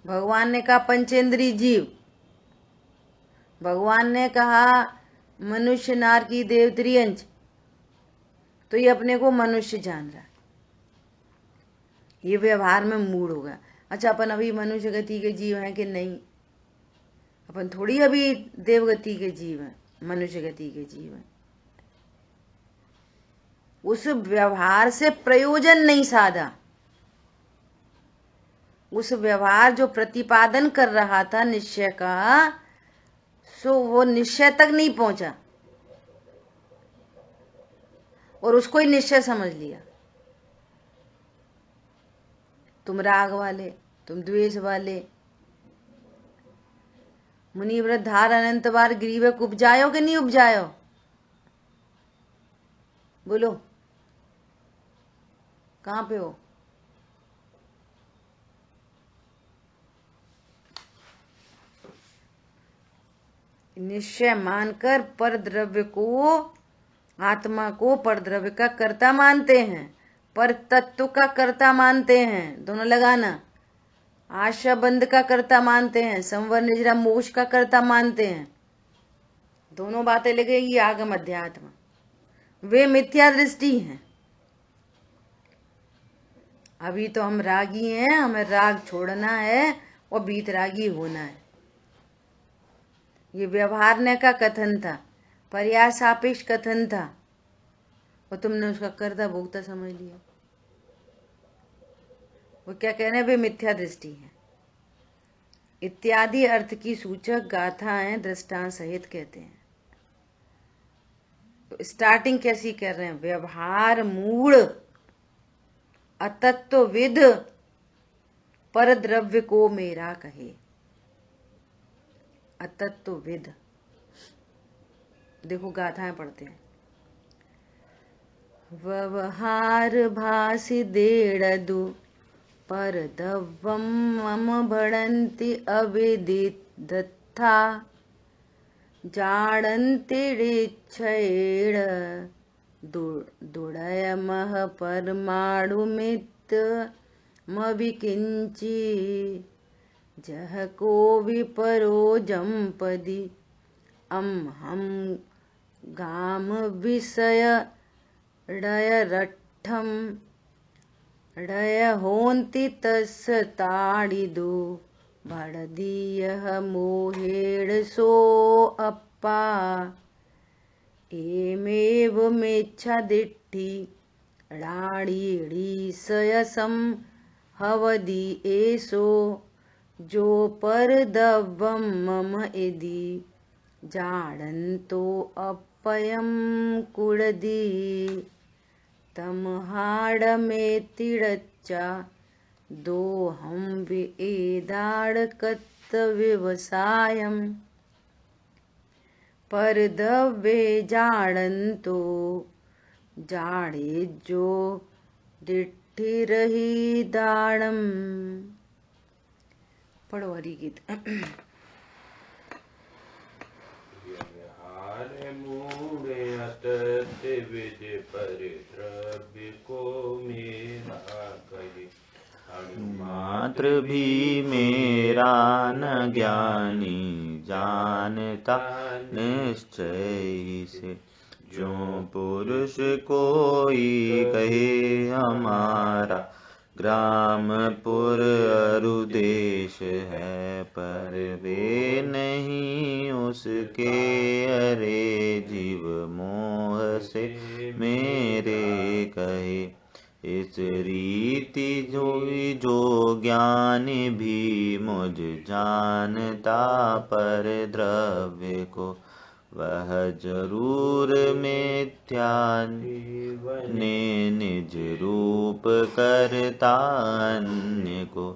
भगवान ने कहा पंचेंद्रिय जीव, भगवान ने कहा मनुष्य नार की देव त्रियंच, तो ये अपने को मनुष्य जान रहा है। ये व्यवहार में मूड होगा। अच्छा, अपन अभी मनुष्य गति के जीव हैं कि नहीं? अपन थोड़ी अभी देवगति के जीव हैं, मनुष्य गति के जीव हैं। उस व्यवहार से प्रयोजन नहीं साधा, उस व्यवहार जो प्रतिपादन कर रहा था निश्चय का, सो वो निश्चय तक नहीं पहुंचा और उसको ही निश्चय समझ लिया। तुम राग वाले, तुम द्वेष वाले, मुनिव्रत धार अनंत बार ग्रीवक उपजायो कि नहीं उपजायो? बोलो, कहां पे हो? निश्चय मानकर पर द्रव्य को, आत्मा को पर द्रव्य का कर्ता मानते हैं, पर तत्व का कर्ता मानते हैं। दोनों लगाना, आशा बंध का कर्ता मानते हैं, संवर निजरा मोक्ष का कर्ता मानते हैं। दोनों बातें लगेगी आगम अध्यात्म। वे मिथ्या दृष्टि हैं। अभी तो हम रागी हैं, हमें राग छोड़ना है और बीतरागी होना है। ये व्यवहार का कथन था, पर्याय सापेक्ष कथन था, और तुमने उसका कर्ता भोक्ता समझ लिया। वो क्या कह रहे हैं? वे मिथ्या दृष्टि है इत्यादि अर्थ की सूचक गाथाएं दृष्टांत सहित कहते हैं। तो स्टार्टिंग कैसी कर रहे हैं? व्यवहार मूढ़ अतत्वविद पर द्रव्य को मेरा कहे। अतत्वविद, देखो गाथाएं पढ़ते हैं। व्यवहार भासि देड़दु पर दव्वम मम भड़न्ति अविदिदत्था जाडन्तिडिच्छेड दुडयमः परमाणुमित मविकिंची जह को विपरो जंपदि हम गाम विषय डयरठम ढय होन्ति तस् ताडिदु भड़दीयः मोहेड़ सो अप्पा एमेव मेच्छा दिट्ठी राणीड़ी सयसम हवदी एसो जो पर दव्वम मम इदि जाडन्तो अपयम कुड़दी तम हाड़ में तिड़च्चा दो हम वेदाड़ कत्त व्यवसायम पर दव्वे जाडन्तो जाड़े जो डिट्ठी रही दाड़म। पढ़ो हरि गीत। हार मूढ़े अतत विज परिद्रव्य को मेरा कहे मात्र भी मेरा न ज्ञानी जानता निश्चय से जो पुरुष कोई कहे हमारा ग्रामपुर अरुदेश है पर वे नहीं उसके अरे जीव मोह से मेरे कहे इस रीति जो ज्ञान भी मुझ जानता पर द्रव्य को वह जरूर मिथ्या ने निज रूप करता अन्य को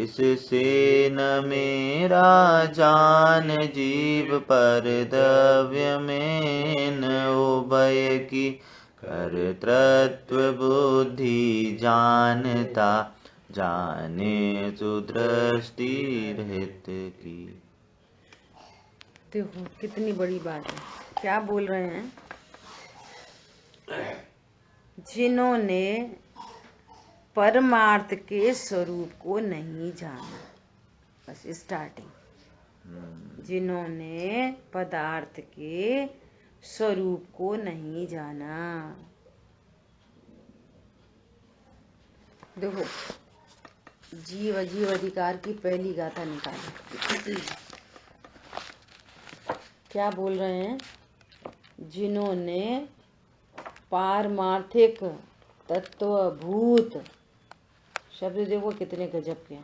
इससे न मेरा जान जीव पर द्रव्य में न उभय की कर्तृत्व बुद्धि जानता जाने सुदृष्टि रहित की। देखो कितनी बड़ी बात है। क्या बोल रहे हैं? जिन्होंने परमार्थ के स्वरूप को नहीं जाना, बस स्टार्टिंग। जिन्होंने पदार्थ के स्वरूप को नहीं जाना। देखो जीव अजीव अधिकार की पहली गाथा निकालो। क्या बोल रहे हैं? जिन्होंने पारमार्थिक तत्वभूत शब्द देखो कितने गजब के,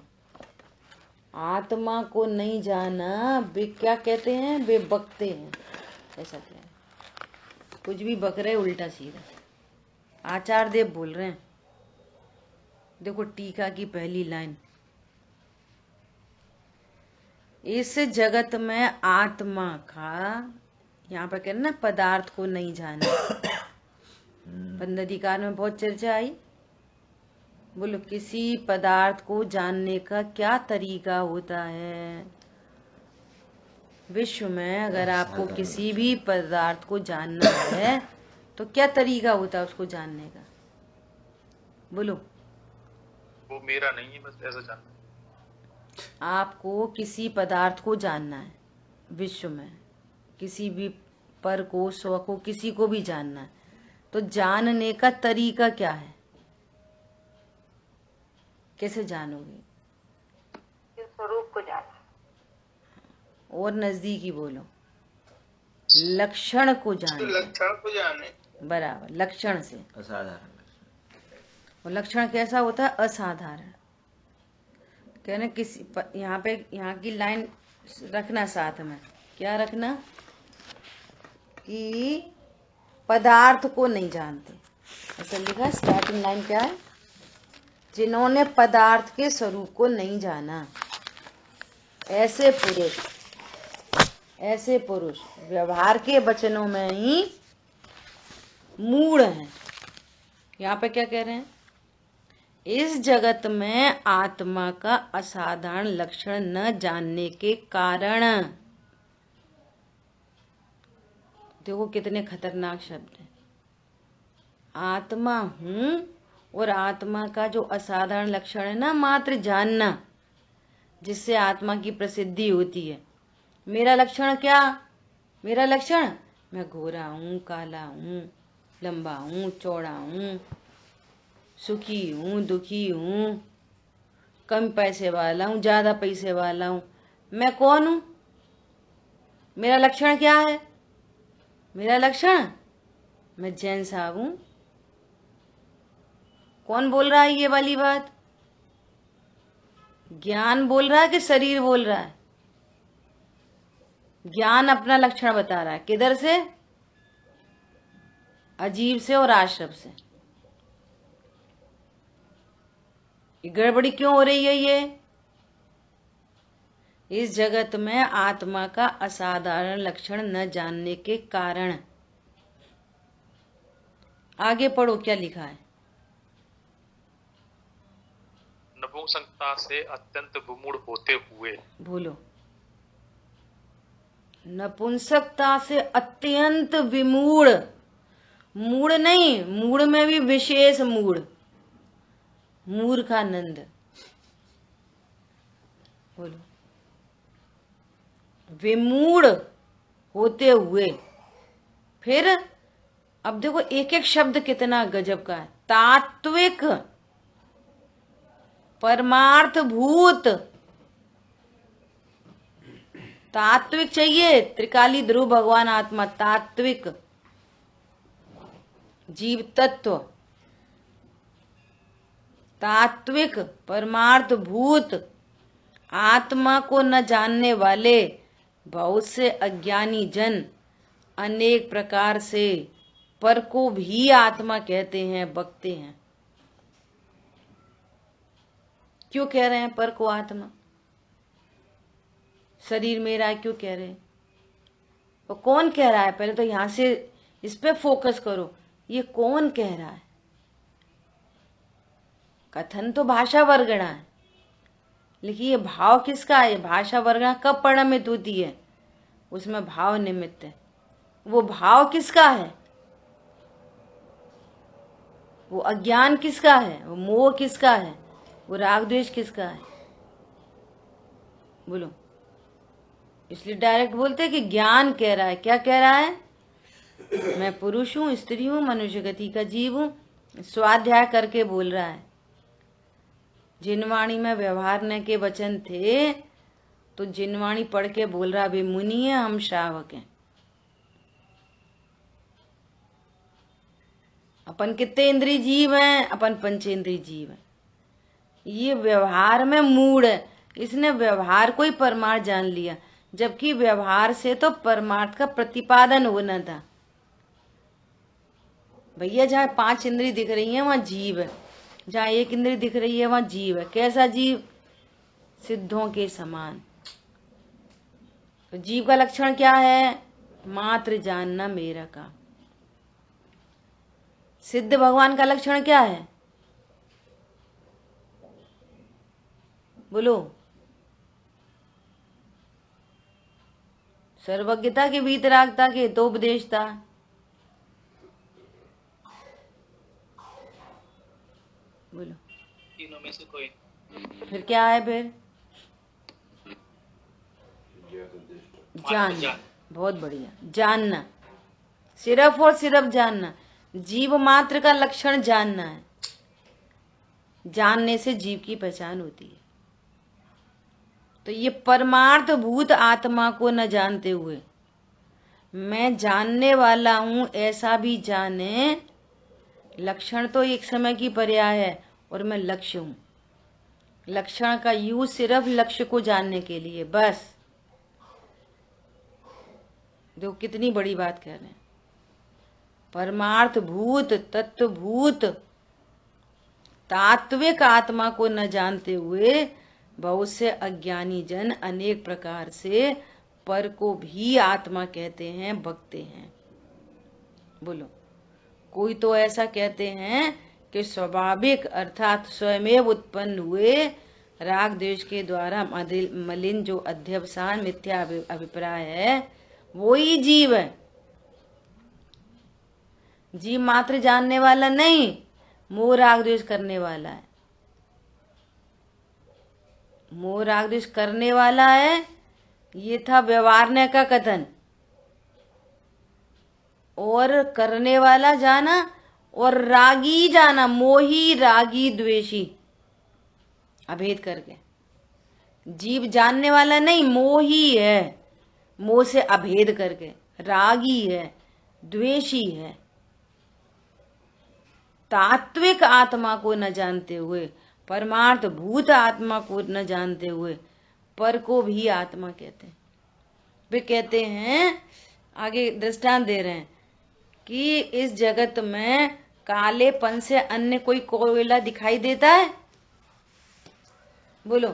आत्मा को नहीं जाना वे क्या कहते हैं? वे बकते हैं। ऐसा क्या है? कुछ भी बक रहे उल्टा सीधा। आचार्य देव बोल रहे हैं। देखो टीका की पहली लाइन, इस जगत में आत्मा का, यहाँ पर कहना पदार्थ को नहीं जाना। पंदाधिकार में बहुत चर्चा आई। बोलो किसी पदार्थ को जानने का क्या तरीका होता है? विश्व में अगर आपको किसी भी पदार्थ को जानना है तो क्या तरीका होता है उसको जानने का? बोलो। वो मेरा नहीं है, बस ऐसा जानना। आपको किसी पदार्थ को जानना है, विश्व में किसी भी पर को, स्व को, किसी को भी जानना है, तो जानने का तरीका क्या है? कैसे जानोगे? स्वरूप को जाना। और नजदीकी बोलो, लक्षण को जाने। लक्षण को जाने। बराबर, लक्षण से। असाधारण। और लक्षण कैसा होता है? असाधारण। कहने किसी यहाँ पे, यहाँ की लाइन रखना साथ में। क्या रखना? कि पदार्थ को नहीं जानते। ऐसा लिखा स्टार्टिंग लाइन क्या है? जिन्होंने पदार्थ के स्वरूप को नहीं जाना, ऐसे पुरुष व्यवहार के वचनों में ही मूढ़ हैं। यहाँ पे क्या कह रहे हैं? इस जगत में आत्मा का असाधारण लक्षण न जानने के कारण, देखो कितने खतरनाक शब्द हैं। आत्मा हूं और आत्मा का जो असाधारण लक्षण है ना, मात्र जानना, जिससे आत्मा की प्रसिद्धि होती है। मेरा लक्षण क्या? मेरा लक्षण मैं गोरा हूं, काला हूं, लंबा हूं, चौड़ा हूं, सुखी हूँ, दुखी हूँ, कम पैसे वाला हूँ, ज्यादा पैसे वाला हूँ, मैं कौन हूँ? मेरा लक्षण क्या है? मेरा लक्षण, मैं जैन साहब हूँ। कौन बोल रहा है ये वाली बात? ज्ञान बोल रहा है कि शरीर बोल रहा है? ज्ञान अपना लक्षण बता रहा है। किधर से? अजीब से और आश्रम से। ये गड़बड़ी क्यों हो रही है? ये इस जगत में आत्मा का असाधारण लक्षण न जानने के कारण। आगे पढ़ो क्या लिखा है। नपुंसकता से अत्यंत विमूढ़ होते हुए। बोलो। नपुंसकता से अत्यंत विमूढ़। मूढ़ नहीं, मूढ़ में भी विशेष मूढ़, मूर्खानंद। बोलो। विमूढ़ होते हुए। फिर अब देखो एक एक शब्द कितना गजब का है। तात्विक, परमार्थ भूत। तात्विक चाहिए, त्रिकाली ध्रुव भगवान आत्मा तात्विक जीव तत्व, तात्विक परमार्थ भूत आत्मा को न जानने वाले बहुत से अज्ञानी जन अनेक प्रकार से पर को भी आत्मा कहते हैं, बकते हैं। क्यों कह रहे हैं पर को आत्मा? शरीर मेरा है क्यों कह रहे हैं? और कौन कह रहा है? पहले तो यहां से इस पे फोकस करो। ये कौन कह रहा है? कथन तो भाषा वर्गणा है, लेकिन ये भाव किसका है? भाषा वर्गणा कब परिणमित होती है? उसमें भाव निमित्त है। वो भाव किसका है? वो अज्ञान किसका है? वो मोह किसका है? वो राग द्वेष किसका है? बोलो। इसलिए डायरेक्ट बोलते हैं कि ज्ञान कह रहा है। क्या कह रहा है? मैं पुरुष हूं, स्त्री हूं, मनुष्य गति का जीव हूं। स्वाध्याय करके बोल रहा है। जिनवाणी में व्यवहारने के वचन थे तो जिनवाणी पढ़ के बोल रहा वे मुनि है, हम श्रावक हैं। अपन कितने इंद्रिय जीव हैं? अपन पंचेंद्रिय जीव हैं। ये व्यवहार में मूड है। इसने व्यवहार को ही परमार्थ जान लिया, जबकि व्यवहार से तो परमार्थ का प्रतिपादन होना था। भैया जहाँ 5 इंद्रिय दिख रही हैं वहां जीव है, जहाँ 1 इंद्रिय दिख रही है वहां जीव है। कैसा जीव? सिद्धों के समान। तो जीव का लक्षण क्या है? मात्र जानना मेरा का। सिद्ध भगवान का लक्षण क्या है? बोलो। सर्वज्ञता के वीतरागता के तो उपदेशता। बोलो। तीनों में से कोई। फिर क्या है? फिर जान। बहुत बढ़िया। जानना, सिर्फ और सिर्फ जानना। जीव मात्र का लक्षण जानना है। जानने से जीव की पहचान होती है। तो ये परमार्थ भूत आत्मा को न जानते हुए मैं जानने वाला हूं ऐसा भी जाने। लक्षण तो एक समय की पर्याय है और मैं लक्ष्य हूं। लक्षण का यूज सिर्फ लक्ष्य को जानने के लिए, बस। देखो कितनी बड़ी बात कह रहे हैं। परमार्थ भूत, तत्व भूत, तात्विक आत्मा को न जानते हुए बहुत से अज्ञानी जन अनेक प्रकार से पर को भी आत्मा कहते हैं, बकते हैं। बोलो। कोई तो ऐसा कहते हैं कि स्वाभाविक अर्थात स्वयमेव उत्पन्न हुए राग द्वेष के द्वारा मलिन जो अध्यवसान मिथ्या अभिप्राय है वो ही जीव है। जीव मात्र जानने वाला नहीं, मोह राग द्वेष करने वाला है। मोह राग द्वेष करने वाला है। ये था व्यवहारने का कथन। और करने वाला जाना और रागी जाना, मोही रागी द्वेषी, अभेद करके। जीव जानने वाला नहीं, मोही है, मोह से अभेद करके, रागी है, द्वेषी है। तात्विक आत्मा को न जानते हुए, परमार्थ भूत आत्मा को न जानते हुए, पर को भी आत्मा कहते हैं। वे कहते हैं, आगे दृष्टांत दे रहे हैं कि इस जगत में कालेपन से अन्य कोई कोयला दिखाई देता है? बोलो,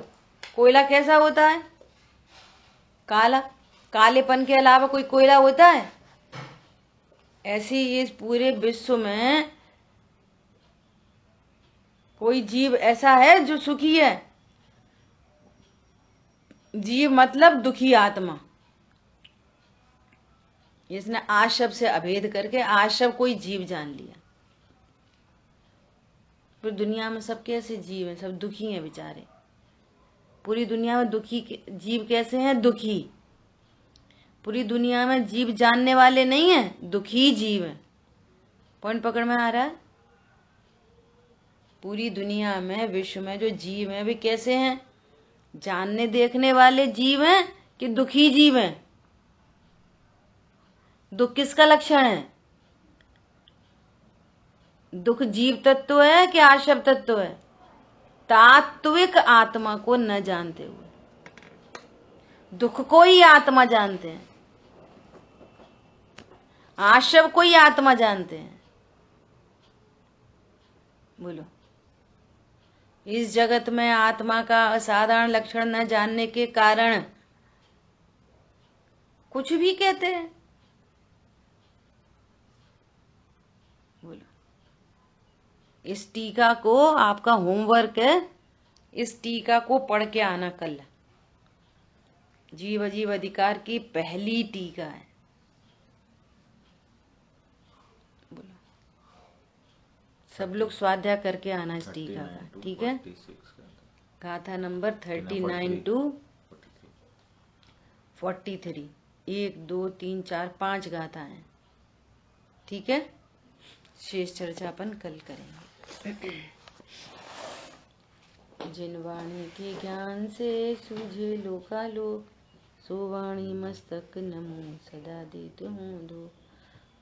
कोयला कैसा होता है? काला। कालेपन के अलावा कोई कोयला होता है? ऐसे इस पूरे विश्व में कोई जीव ऐसा है जो सुखी है? जीव मतलब दुखी आत्मा। इसने आज शब्द से अभेद करके आज शब्द कोई जीव जान लिया। फिर दुनिया में सब कैसे जीव हैं? सब दुखी हैं बेचारे। पूरी दुनिया में दुखी जीव कैसे हैं? दुखी। पूरी दुनिया में जीव जानने वाले नहीं हैं, दुखी जीव हैं। पॉइंट पकड़ में आ रहा है? पूरी दुनिया में, विश्व में जो जीव हैं वे कैसे हैं? जानने देखने वाले जीव हैं कि दुखी जीव हैं? दुख किसका लक्षण है? दुख जीव तत्व है कि आशव तत्व है? तात्विक आत्मा को न जानते हुए दुख को ही आत्मा जानते हैं, आशव को ही आत्मा जानते हैं। बोलो, इस जगत में आत्मा का असाधारण लक्षण न जानने के कारण कुछ भी कहते हैं। बोलो, इस टीका को, आपका होमवर्क है, इस टीका को पढ़ के आना कल। जीव अजीव अधिकार की पहली टीका है। बोलो, सब लोग स्वाध्याय करके आना इस टीका का, ठीक है? गाथा नंबर 39 to 43, 1 2 3 4 5 गाथा है, ठीक है? शेष चर्चा अपन कल करेंगे। जिन वाणी के ज्ञान से सूझे लोकालोक, सो वाणी मस्तक नमो सदा देते हूँ दो।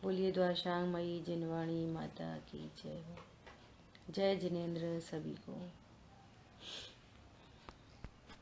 बोलिए द्वाशांग मई जिनवाणी माता की जय हो। जय जिनेन्द्र सभी को।